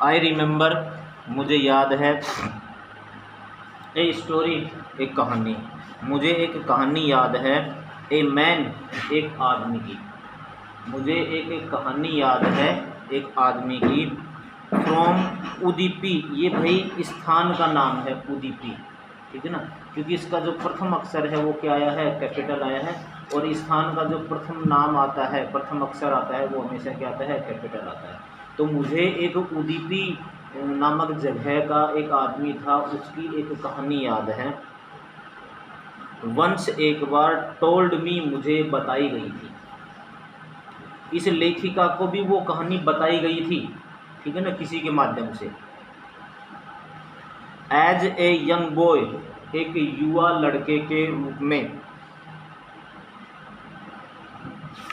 I remember, मुझे याद है। ए स्टोरी, एक कहानी, मुझे एक कहानी याद है। ए मैन, एक आदमी की, मुझे एक कहानी याद है एक आदमी की। फ्रॉम उदीपी, ये भाई स्थान का नाम है उदीपी, ठीक है ना, क्योंकि इसका जो प्रथम अक्षर है वो क्या आया है, कैपिटल आया है। और स्थान का जो प्रथम नाम आता है, प्रथम अक्षर आता है, वो हमेशा क्या आता है, कैपिटल आता है। तो मुझे एक उदीपी नामक जगह का एक आदमी था, उसकी एक कहानी याद है। वंश, एक बार, टोल्ड मी, मुझे बताई गई थी। इस लेखिका को भी वो कहानी बताई गई थी, ठीक है ना, किसी के माध्यम से। एज ए यंग बॉय, एक युवा लड़के के रूप में।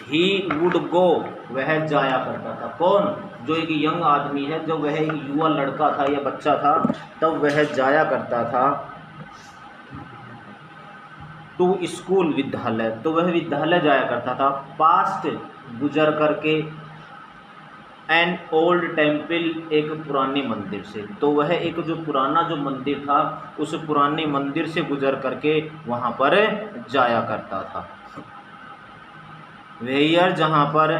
ही वुड गो, वह जाया करता था। कौन? जो एक यंग आदमी है, जब वह एक युवा लड़का था या बच्चा था, तब वह जाया करता था टू स्कूल, विद्यालय, तो वह विद्यालय जाया करता था। पास्ट, गुजर करके। एन ओल्ड टेम्पल, एक पुराने मंदिर से, तो वह एक जो पुराना जो मंदिर था, उस पुराने मंदिर से गुजर करके वहाँ पर जाया करता था। वेयर, जहाँ पर।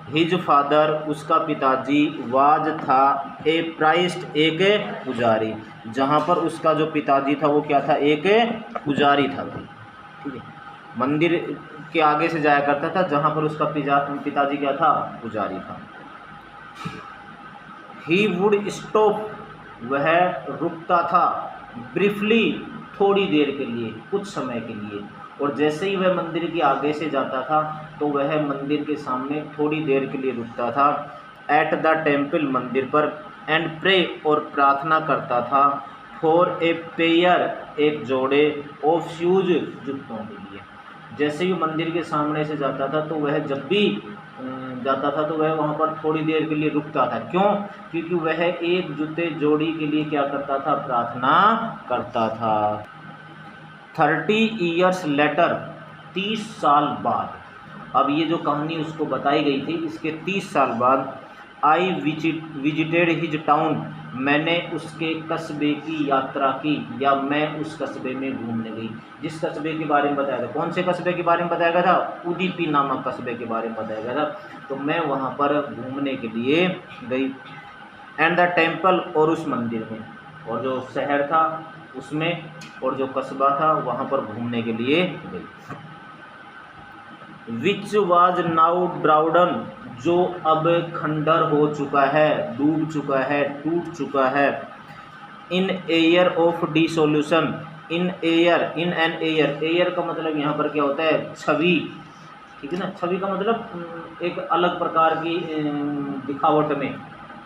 हिज फादर, उसका पिताजी। वाज, था। ए प्राइस्ट, एक पुजारी, जहाँ पर उसका जो पिताजी था वो क्या था, एक पुजारी था। ठीक है, मंदिर के आगे से जाया करता था जहाँ पर उसका पिताजी क्या था, पुजारी था। ही वुड स्टॉप, वह रुकता था। ब्रीफली, थोड़ी देर के लिए, कुछ समय के लिए। और जैसे ही वह मंदिर के आगे से जाता था तो वह मंदिर के सामने थोड़ी देर के लिए रुकता था। एट द टेम्पल, मंदिर पर। एंड प्रे, और प्रार्थना करता था। फॉर ए पेयर, एक जोड़े। ऑफ शूज, जूतों के लिए। जैसे ही मंदिर के सामने से जाता था तो वह जब भी जाता था तो वह वहाँ पर थोड़ी देर के लिए रुकता था। क्यों? क्योंकि वह एक जूते जोड़ी के लिए क्या करता था, प्रार्थना करता था। 30 ईयर्स लेटर, 30 साल बाद। अब ये जो कहानी उसको बताई गई थी, इसके 30 साल बाद। आई विजिटेड हिज टाउन, मैंने उसके कस्बे की यात्रा की, या मैं उस कस्बे में घूमने गई। जिस कस्बे के बारे में बताया था, कौन से कस्बे के बारे में बताया गया था, उदीपी नामक कस्बे के बारे में बताया गया था। तो मैं वहाँ पर घूमने के लिए गई। एंड द टेम्पल, और उस मंदिर में, और जो शहर था उसमें, और जो कस्बा था वहाँ पर घूमने के लिए गई। विच वाज नाउ ड्राउडन, जो अब खंडर हो चुका है, डूब चुका है, टूट चुका है। In air of dissolution, in air, in an air, air का मतलब यहाँ पर क्या होता है, छवि, ठीक है ना। छवि का मतलब एक अलग प्रकार की दिखावट में,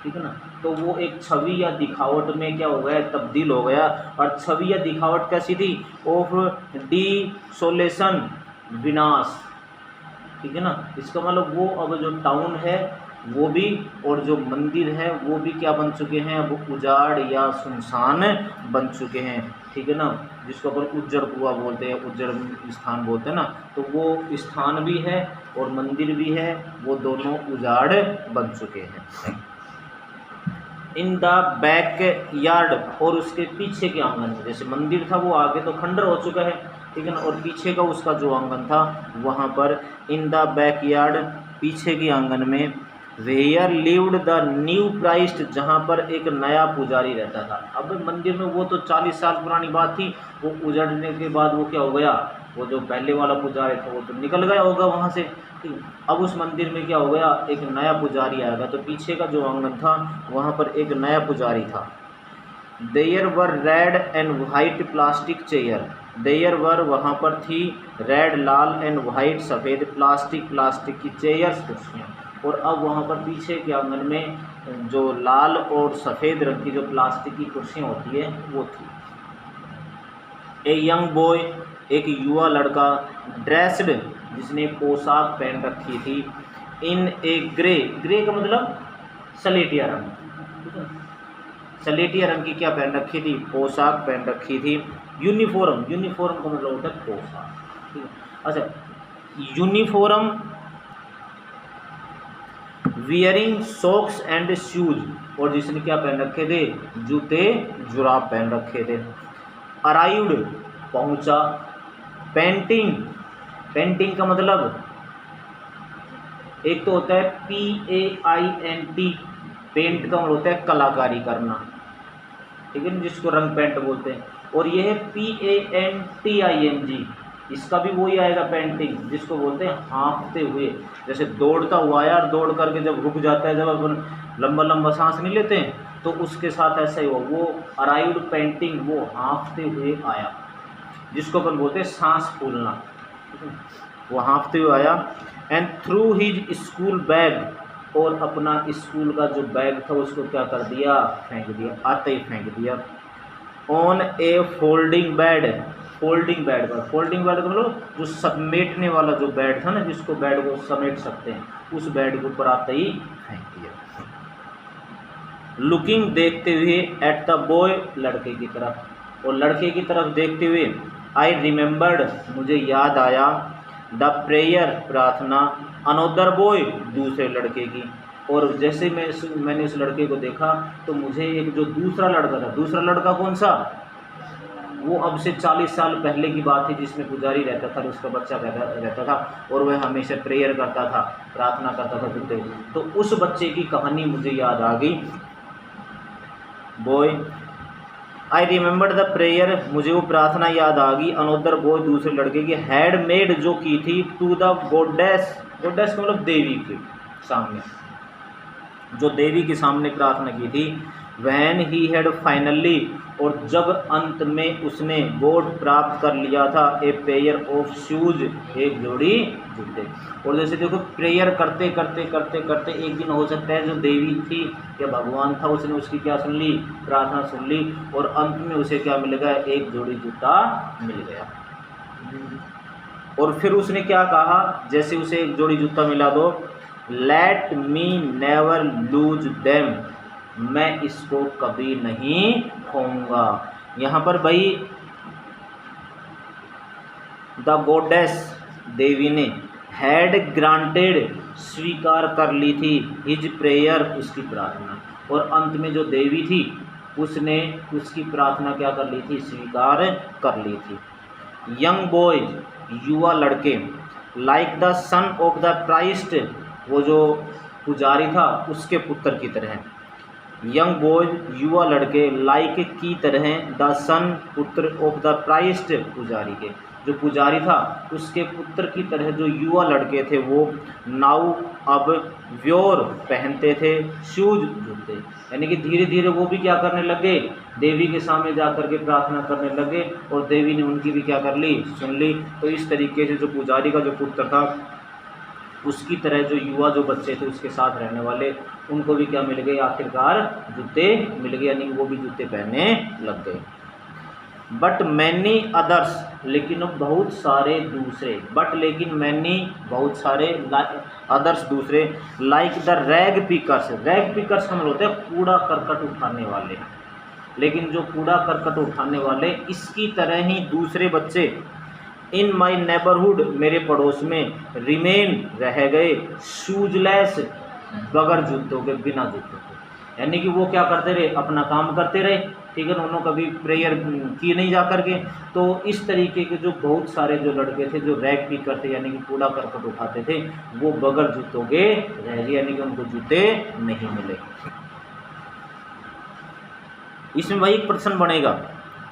ठीक है ना। तो वो एक छवि या दिखावट में क्या हो गया, तब्दील हो गया। और छवि या दिखावट कैसी थी, ऑफ डिसोलेशन, विनाश, ठीक है ना। इसका मतलब वो अब जो टाउन है वो भी, और जो मंदिर है वो भी क्या बन चुके हैं, अब उजाड़ या सुनसान बन चुके हैं, ठीक है ना। जिसको अपन उज्जड़ कुआं बोलते हैं, उज्जड़ स्थान बोलते हैं ना, तो वो स्थान भी है और मंदिर भी है, वो दोनों उजाड़ बन चुके हैं। इन द बैक यार्ड, और उसके पीछे के आंगन में, जैसे मंदिर था वो आगे तो खंडर हो चुका है, ठीक है ना, और पीछे का उसका जो आंगन था वहाँ पर। इन द बैक यार्ड, पीछे के आंगन में। Where lived the new priest, जहाँ पर एक नया पुजारी रहता था। अब मंदिर में वो तो 40 साल पुरानी बात थी, वो उजड़ने के बाद वो क्या हो गया, वो जो पहले वाला पुजारी था वो तो निकल गया होगा वहाँ से। अब उस मंदिर में क्या हो गया, एक नया पुजारी आएगा। तो पीछे का जो आंगन था वहाँ पर एक नया पुजारी था। There were red and white plastic chair, there were, वहाँ पर थी। रेड, लाल, एंड वाइट, सफ़ेद, प्लास्टिक की चेयर्स, कुर्सियाँ। और अब वहाँ पर पीछे के आंगन में जो लाल और सफ़ेद रंग की जो प्लास्टिक की कुर्सियाँ होती है वो थी। ए यंग बॉय, एक युवा लड़का। ड्रेस्ड, जिसने पोशाक पहन रखी थी। इन ए ग्रे, ग्रे का मतलब सलेटिया रंग, सलेटिया रंग की क्या पहन रखी थी, पोशाक पहन रखी थी। यूनिफॉर्म, यूनिफॉर्म का मतलब होता है पोशाक, ठीक है। अच्छा, uniform wearing socks and shoes, और जिसने क्या पहन रखे थे, जूते जुराब पहन रखे थे। अराइव्ड पहुंचा। पेंटिंग, पेंटिंग का मतलब एक तो होता है PAINT, पेंट का मतलब होता है कलाकारी करना, ठीक है, जिसको रंग पेंट बोलते हैं। और ये है PANTING, इसका भी वही आएगा पेंटिंग, जिसको बोलते हैं हाँफते हुए। जैसे दौड़ता हुआ आया और दौड़ करके जब रुक जाता है, जब अपन लंबा लंबा सांस नहीं लेते हैं, तो उसके साथ ऐसा ही हुआ, वो अराइव्ड पेंटिंग, वो हाँफते हुए आया, जिसको अपन बोलते हैं सांस फूलना, वो हाँफते हुए आया। And through his school bag, और अपना स्कूल का जो बैग था उसको क्या कर दिया, फेंक दिया, आते ही फेंक दिया। On A folding bed, folding bed पर, फोल्डिंग बेड का मतलब जो समेटने वाला जो बेड था ना, जिसको बेड को समेट सकते हैं, उस बेड के ऊपर आते ही फेंक दिया। लुकिंग देखते हुए एट द बॉय, लड़के की तरफ, और लड़के की तरफ देखते हुए आई रिमेंबर्ड, मुझे याद आया, द प्रेयर, प्रार्थना, अनोदर बॉय, दूसरे लड़के की। और जैसे मैंने उस लड़के को देखा तो मुझे एक जो दूसरा लड़का था, दूसरा लड़का कौन सा, वो अब से 40 साल पहले की बात है, जिसमें पुजारी रहता था, उसका बच्चा रहता था, और वह हमेशा प्रेयर करता था, प्रार्थना करता था जुटे। तो उस बच्चे की कहानी मुझे याद आ गई। Boy, I remember the prayer, मुझे वो प्रार्थना याद आ गई। अनोदर बॉय, दूसरे लड़के की, हैड मेड, जो की थी, टू द गॉडेस, गॉडेस का मतलब देवी के सामने, जो देवी के सामने प्रार्थना की थी। वैन ही हैड फाइनली, और जब अंत में उसने गॉड प्राप्त कर लिया था, ए पेयर ऑफ शूज, एक जोड़ी जूते। और जैसे देखो प्रेयर करते करते करते करते एक दिन हो सकता है जो देवी थी या भगवान था, उसने उसकी क्या सुन ली, प्रार्थना सुन ली, और अंत में उसे क्या मिल गया, एक जोड़ी जूता मिल गया। और फिर उसने क्या कहा, जैसे उसे एक जोड़ी जूता मिला दो, let me never lose them, मैं इसको कभी नहीं खोऊंगा। यहाँ पर भाई द गॉडेस, देवी ने, हैड ग्रांटेड, स्वीकार कर ली थी, हिज प्रेयर, उसकी प्रार्थना। और अंत में जो देवी थी उसने उसकी प्रार्थना क्या कर ली थी, स्वीकार कर ली थी। यंग बॉयज, युवा लड़के, like the son of the Christ, वो जो पुजारी था उसके पुत्र की तरह। यंग बॉयज, युवा लड़के, लाइक की तरह, द सन, पुत्र, ऑफ द क्राइस्ट, पुजारी के, जो पुजारी था उसके पुत्र की तरह जो युवा लड़के थे वो नाउ, अब, व्योर, पहनते थे, शूज, जूते। यानी कि धीरे धीरे वो भी क्या करने लगे, देवी के सामने जा कर के प्रार्थना करने लगे, और देवी ने उनकी भी क्या कर ली, सुन ली। तो इस तरीके से जो पुजारी का जो पुत्र था उसकी तरह जो युवा जो बच्चे थे उसके साथ रहने वाले, उनको भी क्या मिल गए, आखिरकार जूते मिल गए, यानी वो भी जूते पहनने लग गए। बट मैनी अदर्स, लेकिन बहुत सारे दूसरे, बट लेकिन मैनी बहुत सारे, अदर्स दूसरे, like the rag pickers, rag pickers का मतलब होता है कूड़ा करकट उठाने वाले, लेकिन जो कूड़ा करकट उठाने वाले इसकी तरह ही दूसरे बच्चे, इन माई नेबरहुड, मेरे पड़ोस में, रिमेन, रह गए, शूजलेस, बगैर जूतों के, बिना जूतों के। यानी कि वो क्या करते रहे, अपना काम करते रहे, ठीक है, उन्होंने कभी प्रेयर की नहीं जा कर के। तो इस तरीके के जो बहुत सारे जो लड़के थे जो रैग पिकर थे, यानी कि कूड़ा करकट उठाते थे, वो बगैर जूतों के रह गए, यानी कि उनको जूते नहीं मिले। इसमें भाई एक प्रश्न बनेगा,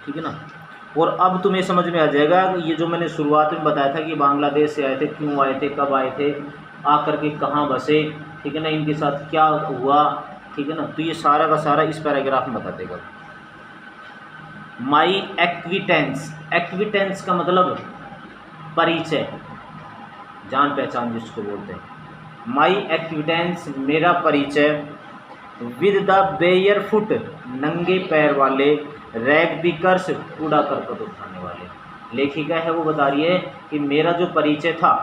ठीक है ना। और अब तुम्हें समझ में आ जाएगा ये जो मैंने शुरुआत में बताया था कि बांग्लादेश से आए थे, क्यों आए थे, कब आए थे, आकर के कहाँ बसे, ठीक है ना, इनके साथ क्या हुआ, ठीक है ना। तो ये सारा का सारा इस पैराग्राफ में बता देगा। माई एक्विटेंस, एक्विटेंस का मतलब परिचय, जान पहचान जिसको बोलते हैं। माई एक्विटेंस, मेरा परिचय, विद द बेयर फुट, नंगे पैर वाले, रैग पिकर्स, कूड़ा करकट उठाने वाले। लेखिका है वो बता रही है कि मेरा जो परिचय था,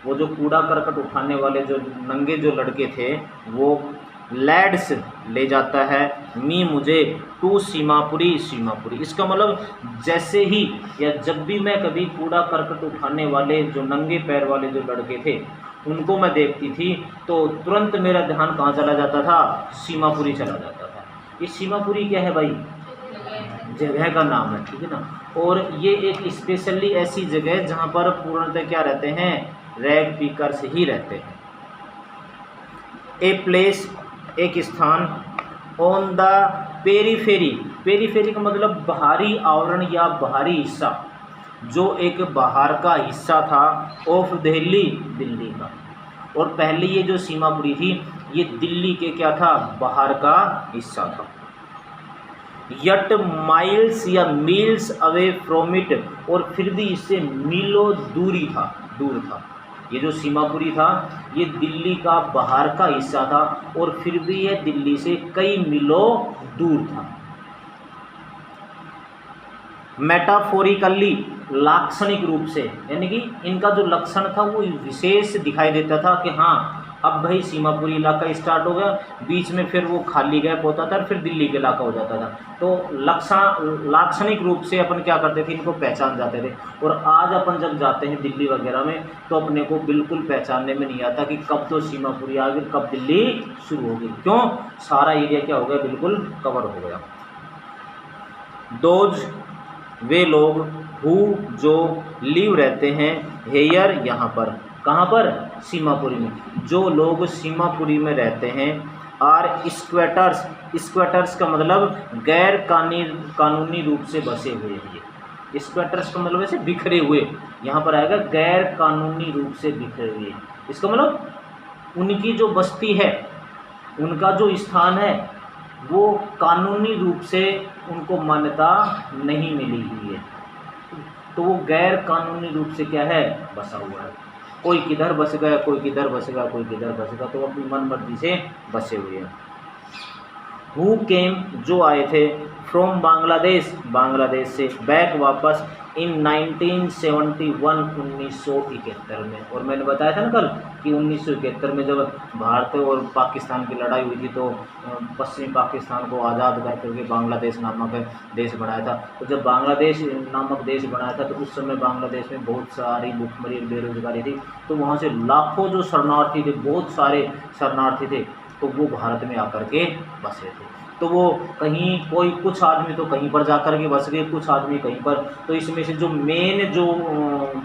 वो जो कूड़ा करकट उठाने वाले जो नंगे जो लड़के थे, वो लैड्स ले जाता है, मी, मुझे, टू सीमापुरी, सीमापुरी। इसका मतलब जैसे ही या जब भी मैं कभी कूड़ा करकट उठाने वाले जो नंगे पैर वाले जो लड़के थे उनको मैं देखती थी तो तुरंत मेरा ध्यान कहाँ चला जाता था, सीमापुरी चला जाता था। ये सीमापुरी क्या है भाई, जगह का नाम है, ठीक है ना। और ये एक स्पेशली ऐसी जगह है जहाँ पर पूर्णतः क्या रहते हैं, रैग पीकर्स ही रहते हैं। ए प्लेस, एक स्थान, ऑन द पेरीफेरी, पेरीफेरी का मतलब बाहरी आवरण या बाहरी हिस्सा, जो एक बाहर का हिस्सा था ऑफ दिल्ली, दिल्ली का। और पहले ये जो सीमापुरी थी ये दिल्ली के क्या था, बाहर का हिस्सा था। यट माइल्स या मील्स अवे फ्रॉम इट, और फिर भी इससे मीलों दूरी था, दूर था। ये जो सीमापुरी था ये दिल्ली का बाहर का हिस्सा था और फिर भी यह दिल्ली से कई मीलों दूर था। मेटाफोरिकली, लाक्षणिक रूप से, यानी कि इनका जो लक्षण था वो विशेष दिखाई देता था कि हाँ अब भाई सीमापुरी इलाका स्टार्ट हो गया, बीच में फिर वो खाली गैप होता था और फिर दिल्ली का इलाका हो जाता था। तो लाक्षणिक रूप से अपन क्या करते थे, इनको पहचान जाते थे। और आज अपन जब जाते हैं दिल्ली वगैरह में तो अपने को बिल्कुल पहचानने में नहीं आता कि कब तो सीमापुरी आ गई, कब दिल्ली शुरू हो गई। क्यों, सारा एरिया क्या हो गया, बिल्कुल कवर हो गया। दोज, वे लोग, हु, जो, लिव रहते हैं, हेयर, यहाँ पर, कहाँ पर, सीमापुरी में। जो लोग सीमापुरी में रहते हैं, आर स्क्वेटर्स, स्क्वेटर्स का मतलब गैर कानूनी रूप से बसे हुए हैं। स्क्वेटर्स का मतलब ऐसे बिखरे हुए, यहाँ पर आएगा गैर कानूनी रूप से बिखरे हुए। इसका मतलब उनकी जो बस्ती है, उनका जो स्थान है वो कानूनी रूप से उनको मान्यता नहीं मिली हुई है, तो वो गैर कानूनी रूप से क्या है, बसा हुआ है। कोई किधर बस गया, कोई किधर बसेगा, कोई किधर बसेगा, तो अपनी मन मर्जी से बसे हुए हैं। हु केम, जो आए थे, फ्रॉम बांग्लादेश, बांग्लादेश से, बैक, वापस, इन 1971, 1971 में। और मैंने बताया था ना कल कि 1971 में जब भारत और पाकिस्तान की लड़ाई हुई थी तो पश्चिमी पाकिस्तान को आज़ाद कर करके बांग्लादेश नामक देश बनाया था। तो जब बांग्लादेश नामक देश बनाया था तो उस समय बांग्लादेश में बहुत सारी भुखमरी, बेरोजगारी थी, तो वहाँ से लाखों जो शरणार्थी थे, बहुत सारे शरणार्थी थे, तो वो भारत में आकर के बसे थे। तो वो कहीं, कोई कुछ आदमी तो कहीं पर जाकर के बस गए, कुछ आदमी कहीं पर। तो इसमें से जो मेन जो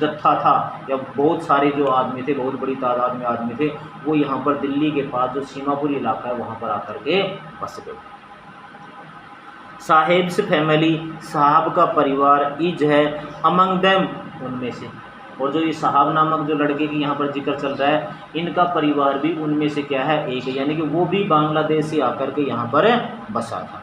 जत्था था या बहुत सारे जो आदमी थे, बहुत बड़ी तादाद में आदमी थे, वो यहाँ पर दिल्ली के पास जो सीमापुरी इलाका है वहाँ पर आकर के बस गए। साहेब्स फैमिली, साहब का परिवार, इज है, अमंग देम, उनमें से। और जो ये साहब नामक जो लड़के की यहाँ पर जिक्र चल रहा है, इनका परिवार भी उनमें से क्या है, एक है, यानी कि वो भी बांग्लादेश से आकर के यहाँ पर बसा था।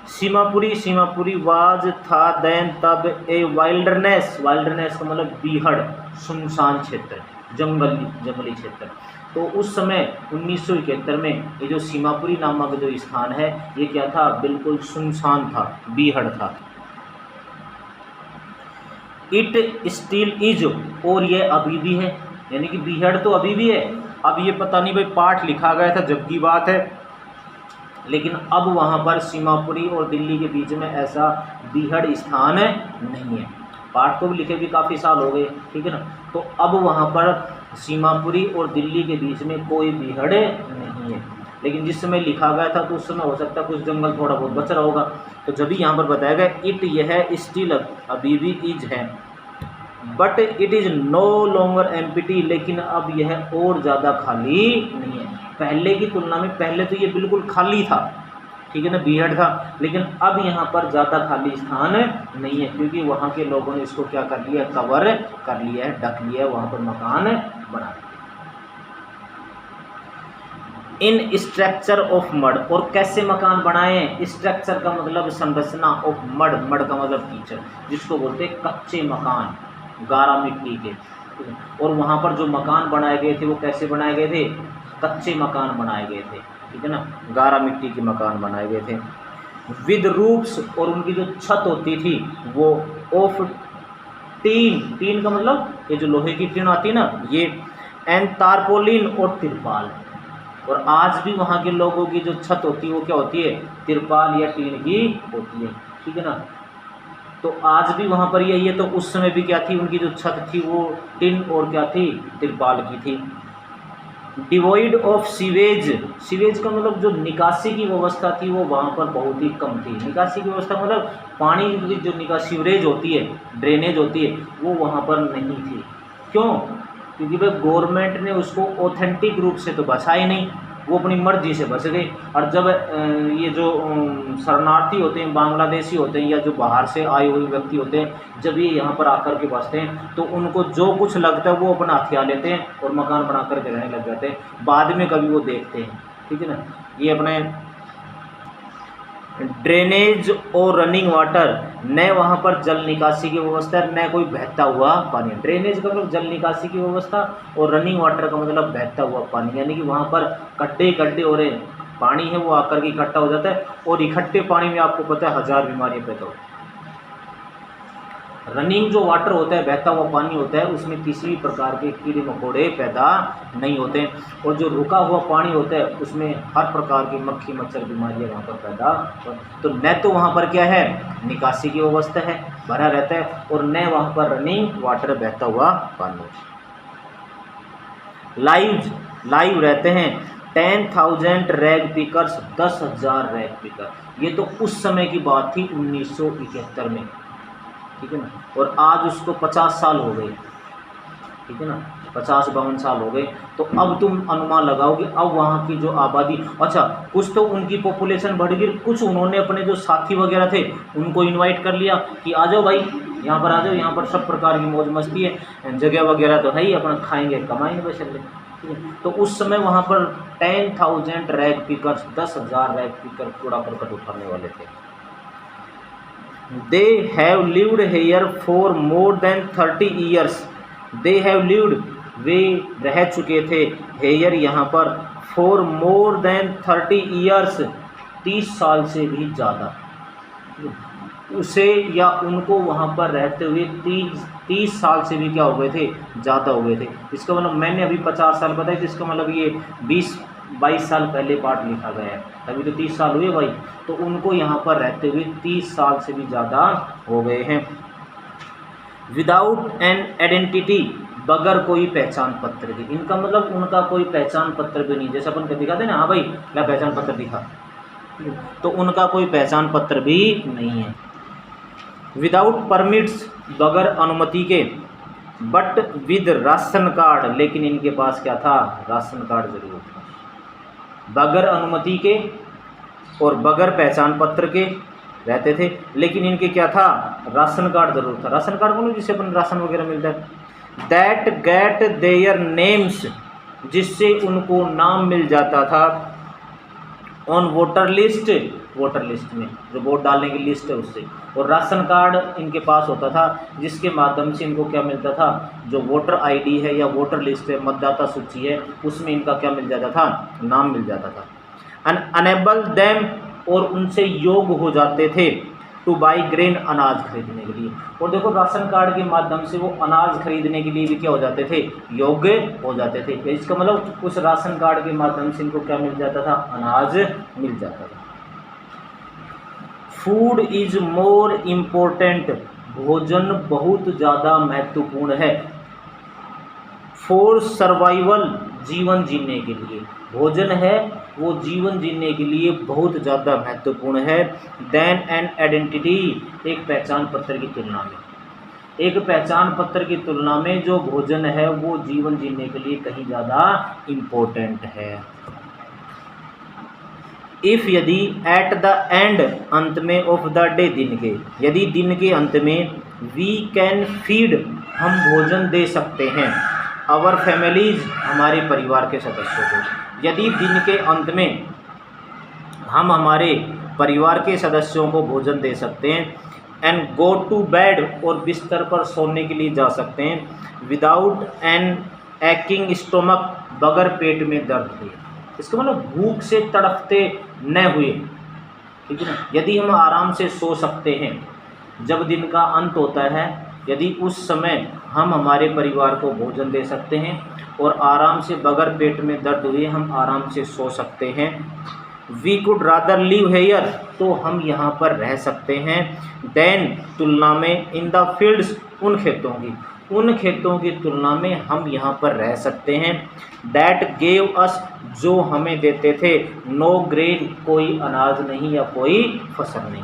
सीमापुरी, सीमापुरी वाज, था, देन, तब, ए वाइल्डरनेस, वाइल्डरनेस का मतलब बीहड़, सुनसान क्षेत्र, जंगली क्षेत्र। तो उस समय 1971 में ये जो सीमापुरी नामक जो स्थान है ये क्या था, बिल्कुल सुनसान था, बीहड़ था। इट स्टिल इज, और ये अभी भी है, यानी कि बीहड़ तो अभी भी है। अब ये पता नहीं भाई पाठ लिखा गया था जब की बात है, लेकिन अब वहाँ पर सीमापुरी और दिल्ली के बीच में ऐसा बीहड़ स्थान नहीं है। पाठ को भी लिखे भी काफ़ी साल हो गए, ठीक है ना। तो अब वहाँ पर सीमापुरी और दिल्ली के बीच में कोई बीहड़ नहीं है, लेकिन जिस समय लिखा गया था तो उस समय हो सकता है कुछ जंगल थोड़ा बहुत बच रहा होगा। तो जब भी यहाँ पर बताया गया इट, यह है, स्टिल, अभी भी, इज है, but it is no longer empty, लेकिन अब यह और ज़्यादा खाली नहीं है पहले की तुलना में। पहले तो ये बिल्कुल खाली था, ठीक है ना, बीहड़ था, लेकिन अब यहाँ पर ज़्यादा खाली स्थान नहीं है, क्योंकि वहाँ के लोगों ने इसको क्या कर लिया, कवर कर लिया है, ढक लिया है, वहाँ पर मकान बना दिया। इन स्ट्रक्चर ऑफ मड, और कैसे मकान बनाए, स्ट्रक्चर का मतलब संरचना, ऑफ मड, मड का मतलब कीचड़, जिसको बोलते हैं कच्चे मकान, गारा मिट्टी के। और वहाँ पर जो मकान बनाए गए थे वो कैसे बनाए गए थे, कच्चे मकान बनाए गए थे, ठीक है ना, गारा मिट्टी के मकान बनाए गए थे। विद रूफ्स, और उनकी जो छत होती थी वो ऑफ टीन, टीन का मतलब ये जो लोहे की टीन आती है ना ये, एंड तारपोलिन, और तिरपाल। और आज भी वहाँ के लोगों की जो छत होती है वो क्या होती है, तिरपाल या टीन की होती है, ठीक है ना। तो आज भी वहाँ पर यही है। तो उस समय भी क्या थी, उनकी जो छत थी वो टिन और क्या थी, तिरपाल की थी। डिवॉइड ऑफ सीवेज, सीवेज का मतलब जो निकासी की व्यवस्था थी वो वहाँ पर बहुत ही कम थी। निकासी की व्यवस्था मतलब पानी की जो निकासी, सीवरेज होती है, ड्रेनेज होती है, वो वहाँ पर नहीं थी। क्यों? क्योंकि भाई गवर्नमेंट ने उसको ऑथेंटिक रूप से तो बसा ही नहीं, वो अपनी मर्जी से बस गए। और जब ये जो शरणार्थी होते हैं, बांग्लादेशी होते हैं, या जो बाहर से आए हुए व्यक्ति होते हैं, जब ये यहाँ पर आकर के बसते हैं तो उनको जो कुछ लगता है वो अपना हथिया लेते हैं और मकान बना कर के रहने लग जाते हैं। बाद में कभी वो देखते हैं, ठीक है ना। ये अपने ड्रेनेज और रनिंग वाटर, न वहाँ पर जल निकासी की व्यवस्था, न कोई बहता हुआ पानी। ड्रेनेज का मतलब जल निकासी की व्यवस्था, और रनिंग वाटर का मतलब बहता हुआ पानी, यानी कि वहाँ पर गड्ढे गड्ढे हो रहे हैं, पानी है वो आकर के इकट्ठा हो जाता है, और इकट्ठे पानी में आपको पता है 1000 बीमारियाँ पैदा होती हैं। रनिंग जो वाटर होता है, बहता हुआ पानी होता है, उसमें किसी भी प्रकार के कीड़े मकोड़े पैदा नहीं होते हैं। और जो रुका हुआ पानी होता है उसमें हर प्रकार की मक्खी मच्छर बीमारियाँ वहाँ पर पैदा। तो न तो वहाँ पर क्या है, निकासी की व्यवस्था है, भरा रहता है, और न वहाँ पर रनिंग वाटर, बहता हुआ पानी। लाइव रहते हैं 10,000 रैग पिकर्स, 10,000 रैग पिकर। ये तो उस समय की बात थी 1971 में, ठीक है ना। और आज उसको 50 साल हो गए, ठीक है ना, 50-52 साल हो गए। तो अब तुम अनुमान लगाओ कि अब वहाँ की जो आबादी, अच्छा कुछ तो उनकी पॉपुलेशन बढ़ गई, कुछ उन्होंने अपने जो साथी वगैरह थे उनको इनवाइट कर लिया कि आ जाओ भाई, यहाँ पर आ जाओ, यहाँ पर सब प्रकार की मौज मस्ती है, जगह वगैरह तो है ही, अपना खाएंगे कमाएंगे बस चले, ठीक है। तो उस समय वहाँ पर 10,000 रैग पिकर्स, 10,000 रैग पिकर कूड़ा करकट उठाने वाले थे। They have lived here for more than 30 years. They have lived, वे रह चुके थे, here यहाँ पर, for more than 30 years, 30 साल से भी ज़्यादा। उसे या उनको वहाँ पर रहते हुए 30 साल से भी क्या हो गए थे, ज़्यादा हो गए थे। इसका मतलब मैंने अभी 50 साल बताया, तो इसका मतलब ये 20-22 साल पहले पाठ लिखा गया है, अभी तो 30 साल हुए भाई। तो उनको यहाँ पर रहते हुए 30 साल से भी ज़्यादा हो गए हैं। विदाउट एन आइडेंटिटी, बगैर कोई पहचान पत्र के। इनका मतलब उनका कोई पहचान पत्र भी नहीं, जैसे अपन दिखाते हैं ना, हाँ भाई क्या पहचान पत्र दिखा, तो उनका कोई पहचान पत्र भी नहीं है। विदाउट परमिट्स, बगैर अनुमति के, बट विद राशन कार्ड, लेकिन इनके पास क्या था, राशन कार्ड जरूर था। बगैर अनुमति के और बगैर पहचान पत्र के रहते थे, लेकिन इनके क्या था, राशन कार्ड जरूर था। राशन कार्ड बोलो जिससे अपन राशन वगैरह मिलता है। दैट गेट देयर नेम्स, जिससे उनको नाम मिल जाता था, on voter list, voter list में जो वोट डालने की लिस्ट है उससे। और राशन कार्ड इनके पास होता था, जिसके माध्यम से इनको क्या मिलता था, जो वोटर आईडी है या वोटर लिस्ट है, मतदाता सूची है, उसमें इनका क्या मिल जाता था, नाम मिल जाता था। अनेबल देम, और उनसे योग्य हो जाते थे, टू बाई ग्रेन, अनाज खरीदने के लिए। और देखो राशन कार्ड के माध्यम से वो अनाज खरीदने के लिए भी क्या हो जाते थे, योग्य हो जाते थे। इसका मतलब उस राशन कार्ड के माध्यम से इनको क्या मिल जाता था, अनाज मिल जाता था। फूड इज मोर इम्पोर्टेंट, भोजन बहुत ज़्यादा महत्वपूर्ण है। फॉर सर्वाइवल, जीवन जीने के लिए भोजन है वो जीवन जीने के लिए बहुत ज़्यादा महत्वपूर्ण है। देन एन आइडेंटिटी, एक पहचान पत्र की तुलना में, एक पहचान पत्र की तुलना में जो भोजन है वो जीवन जीने के लिए कहीं ज़्यादा इम्पोर्टेंट है। इफ़, यदि, एट द एंड, अंत में, ऑफ द डे, दिन के, यदि दिन के अंत में, वी कैन फीड, हम भोजन दे सकते हैं, आवर फैमिलीज, हमारे परिवार के सदस्यों को। यदि दिन के अंत में हम हमारे परिवार के सदस्यों को भोजन दे सकते हैं, एंड गो टू बेड, और बिस्तर पर सोने के लिए जा सकते हैं, विदाउट एन एक्किंग स्टोमक, बगैर पेट में दर्द हुए। इसका मतलब भूख से तड़पते न हुए, ठीक है ना। यदि हम आराम से सो सकते हैं जब दिन का अंत होता है, यदि उस समय हम हमारे परिवार को भोजन दे सकते हैं और आराम से बगैर पेट में दर्द हुए हम आराम से सो सकते हैं, we could rather live here, तो हम यहाँ पर रह सकते हैं, देन तुलना में, इन द फील्ड्स, उन खेतों की तुलना में हम यहाँ पर रह सकते हैं, दैट गेव अस, जो हमें देते थे, नो ग्रेन, कोई अनाज नहीं या कोई फसल नहीं।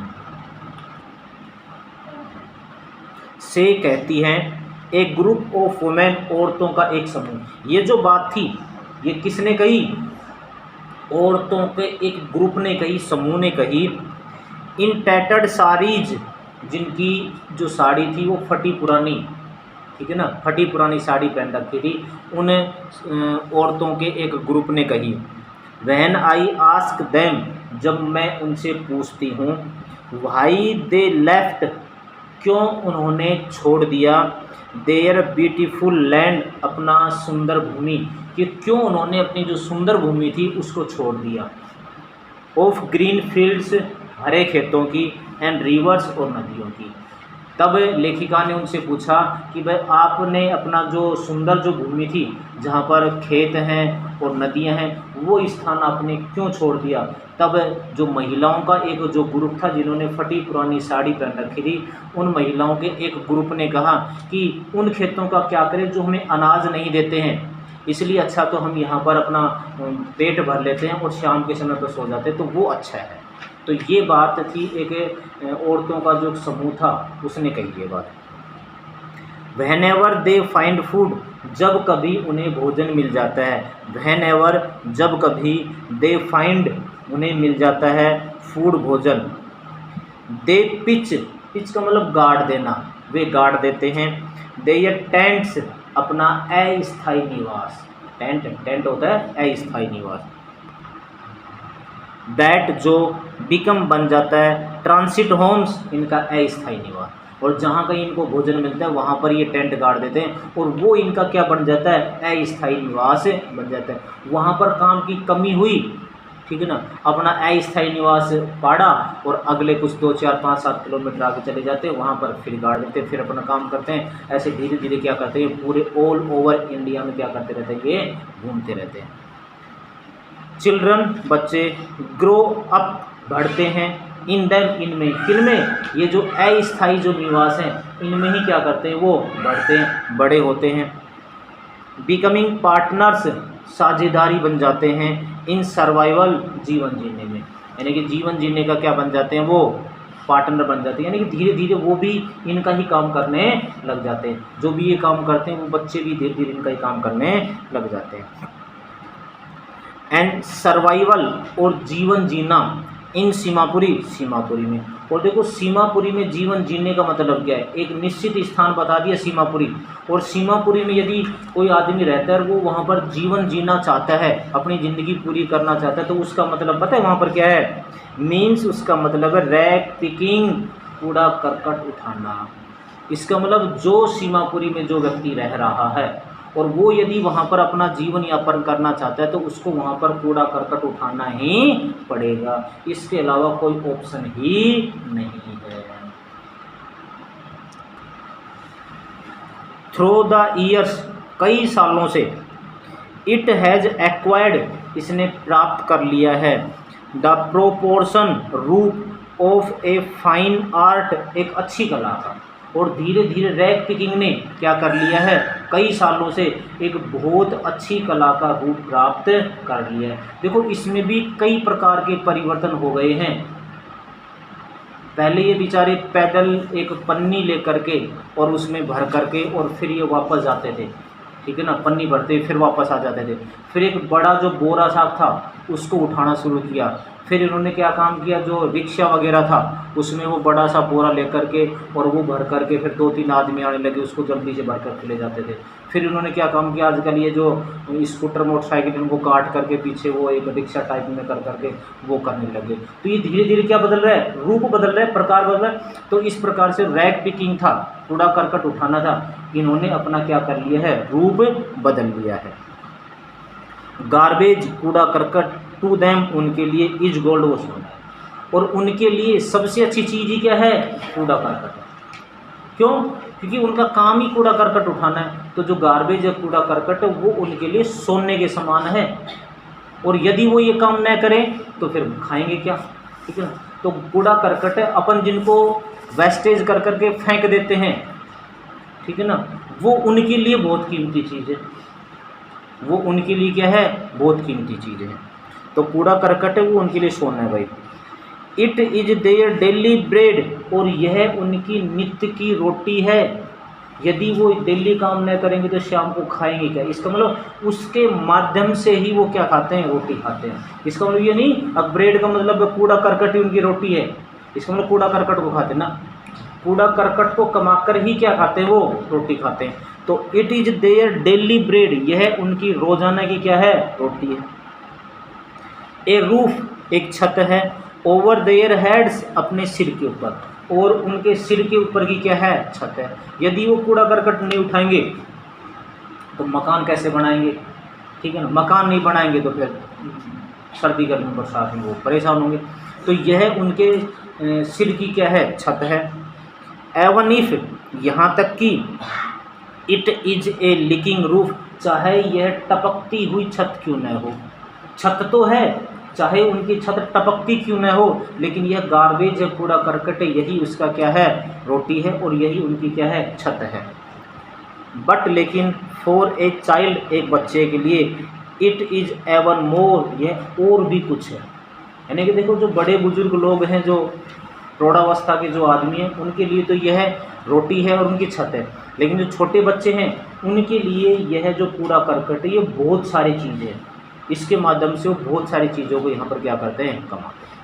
से कहती हैं ए ग्रुप ऑफ वुमेन, औरतों का एक समूह। ये जो बात थी ये किसने कही? औरतों के एक ग्रुप ने कही, समूह ने कही। इन टैटर्ड साड़ीज, जिनकी जो साड़ी थी वो फटी पुरानी, ठीक है ना, फटी पुरानी साड़ी पहन रखी थी, उन औरतों के एक ग्रुप ने कही। व्हेन आई आस्क देम, जब मैं उनसे पूछती हूँ, व्हाई दे लेफ्ट, क्यों उन्होंने छोड़ दिया, देयर ब्यूटीफुल लैंड, अपना सुंदर भूमि, कि क्यों उन्होंने अपनी जो सुंदर भूमि थी उसको छोड़ दिया, ऑफ ग्रीन फील्ड्स, हरे खेतों की, एंड रिवर्स, और नदियों की। तब लेखिका ने उनसे पूछा कि भाई आपने अपना जो सुंदर जो भूमि थी जहाँ पर खेत हैं और नदियाँ हैं, वो स्थान आपने क्यों छोड़ दिया। तब जो महिलाओं का एक जो ग्रुप था जिन्होंने फटी पुरानी साड़ी पहन रखी थी, उन महिलाओं के एक ग्रुप ने कहा कि उन खेतों का क्या करें जो हमें अनाज नहीं देते हैं, इसलिए अच्छा तो हम यहाँ पर अपना पेट भर लेते हैं और शाम के समय पर सो जाते हैं, तो वो अच्छा है। तो ये बात थी, एक औरतों का जो समूह था उसने कही ये बात। व्हेनेवर दे फाइंड फूड, जब कभी उन्हें भोजन मिल जाता है, व्हेनेवर, जब कभी, दे फाइंड, उन्हें मिल जाता है, फूड, भोजन, दे पिच, पिच का मतलब गाड़ देना, वे गाड़ देते हैं, दे ये टेंट्स, अपना अस्थायी निवास, टेंट होता है अस्थायी निवास, दैट, जो, बिकम, बन जाता है, ट्रांसिट होम्स, इनका अस्थायी निवास, और जहाँ कहीं इनको भोजन मिलता है वहाँ पर ये टेंट गाड़ देते हैं और वो इनका क्या बन जाता है, अस्थायी निवास बन जाता है। वहाँ पर काम की कमी हुई, ठीक है ना, अपना अस्थायी निवास पाड़ा और अगले कुछ 2, 4, 5, 7 किलोमीटर आगे चले जाते हैं, वहाँ पर फिर गाड़ देते हैं, फिर अपना काम करते हैं। ऐसे धीरे धीरे क्या करते हैं, पूरे ऑल ओवर इंडिया में क्या करते रहते हैं, ये घूमते रहते हैं। चिल्ड्रन, बच्चे, ग्रो अप, बढ़ते हैं, इन दैम, इनमें, किनमें, ये जो अस्थायी जो निवास हैं इनमें ही क्या करते हैं, वो बढ़ते हैं, बड़े होते हैं। बिकमिंग पार्टनर्स, साझेदारी बन जाते हैं, इन सर्वाइवल, जीवन जीने में, यानी कि जीवन जीने का क्या बन जाते हैं, वो पार्टनर बन जाते हैं, यानी कि धीरे धीरे वो भी इनका ही काम करने लग जाते हैं। जो भी ये काम करते हैं वो बच्चे भी धीरे धीरे इनका ही काम करने लग जाते हैं। एंड सर्वाइवल, और जीवन जीना, इन सीमापुरी में। और देखो सीमापुरी में जीवन जीने का मतलब क्या है, एक निश्चित स्थान बता दिया सीमापुरी, और सीमापुरी में यदि कोई आदमी रहता है और वो वहाँ पर जीवन जीना चाहता है, अपनी ज़िंदगी पूरी करना चाहता है, तो उसका मतलब पता है वहाँ पर क्या है, मीन्स उसका मतलब है रैक पिकिंग, कूड़ा करकट उठाना। इसका मतलब जो सीमापुरी में जो व्यक्ति रह रहा है और वो यदि वहाँ पर अपना जीवन यापन करना चाहता है तो उसको वहाँ पर कूड़ा करकट उठाना ही पड़ेगा, इसके अलावा कोई ऑप्शन ही नहीं है। थ्रू द ईयर्स, कई सालों से, इट हैज़ एक्वायर्ड, इसने प्राप्त कर लिया है, द प्रोपोर्शन, रूप, ऑफ ए फाइन आर्ट, एक अच्छी कला का। और धीरे धीरे रैक पिकिंग ने क्या कर लिया है, कई सालों से एक बहुत अच्छी कला का रूप प्राप्त कर लिया है। देखो इसमें भी कई प्रकार के परिवर्तन हो गए हैं। पहले ये बेचारे पैदल एक पन्नी लेकर के और उसमें भर करके और फिर ये वापस जाते थे, ठीक है ना, पन्नी भरते फिर वापस आ जाते थे। फिर एक बड़ा जो बोरा साहब था उसको उठाना शुरू किया। फिर इन्होंने क्या काम किया, जो रिक्शा वगैरह था उसमें वो बड़ा सा बोरा लेकर के और वो भर करके फिर 2-3 आदमी आने लगे, उसको जल्दी से भर कर ले जाते थे। फिर इन्होंने क्या काम किया, आजकल ये जो स्कूटर मोटरसाइकिल इनको काट करके पीछे वो एक रिक्शा टाइप में कर करके वो करने लगे। तो ये धीरे धीरे क्या बदल रहा है, रूप बदल रहा है, प्रकार बदल रहा है। तो इस प्रकार से रैक पिकिंग था, कूड़ा करकट उठाना था, इन्होंने अपना क्या कर लिया है, रूप बदल लिया है। गार्बेज, कूड़ा करकट, टू देम, उनके लिए, इज गोल्ड, वो सोना है। और उनके लिए सबसे अच्छी चीज़ ही क्या है, कूड़ा करकट है। क्यों, क्योंकि उनका काम ही कूड़ा करकट उठाना है। तो जो गार्बेज है, कूड़ा करकट है, वो उनके लिए सोने के समान है। और यदि वो ये काम न करें तो फिर खाएंगे क्या, ठीक है ना। तो कूड़ा करकट है अपन जिनको वेस्टेज कर करके फेंक देते हैं, ठीक है ना, वो उनके लिए बहुत कीमती चीज़ है, वो उनके लिए क्या है, बहुत कीमती चीज़ है। तो कूड़ा करकट है वो उनके लिए सोना है भाई। It is their daily bread, और यह उनकी नित्य की रोटी है। यदि वो डेली काम न करेंगे तो शाम को खाएंगे क्या, इसका मतलब उसके माध्यम से ही वो क्या खाते हैं, रोटी खाते हैं। इसका मतलब ये नहीं अब ब्रेड का मतलब कूड़ा करकट ही उनकी रोटी है, इसका मतलब कूड़ा करकट को खाते हैं ना, कूड़ा करकट को कमाकर ही क्या खाते हैं, वो रोटी खाते हैं। तो it is their daily bread, यह उनकी रोजाना की क्या है, रोटी है। ए रूफ, एक छत है, ओवर देयर हेड्स, अपने सिर के ऊपर, और उनके सिर के ऊपर की क्या है, छत है। यदि वो कूड़ा करकट नहीं उठाएंगे तो मकान कैसे बनाएंगे, ठीक है ना, मकान नहीं बनाएंगे तो फिर सर्दी गर्मी बरसात में वो परेशान होंगे। तो यह उनके सिर की क्या है, छत है। एवन इफ, यहाँ तक कि it is a leaking roof, चाहे यह टपकती हुई छत क्यों न हो, छत तो है, चाहे उनकी छत टपकती क्यों न हो, लेकिन यह गार्बेज है, कूड़ा करकट है, यही उसका क्या है, रोटी है, और यही उनकी क्या है, छत है। बट लेकिन फॉर ए चाइल्ड, एक बच्चे के लिए, इट इज़ एवन मोर, यह और भी कुछ है। यानी कि देखो जो बड़े बुजुर्ग लोग हैं, जो प्रौढ़ावस्था के जो आदमी हैं, उनके लिए तो यह रोटी है और उनकी छत है, लेकिन जो छोटे बच्चे हैं उनके लिए यह जो कूड़ा करकट है, ये बहुत सारी चीज़ें हैं, इसके माध्यम से वो बहुत सारी चीज़ों को यहाँ पर क्या करते हैं, कमाते हैं।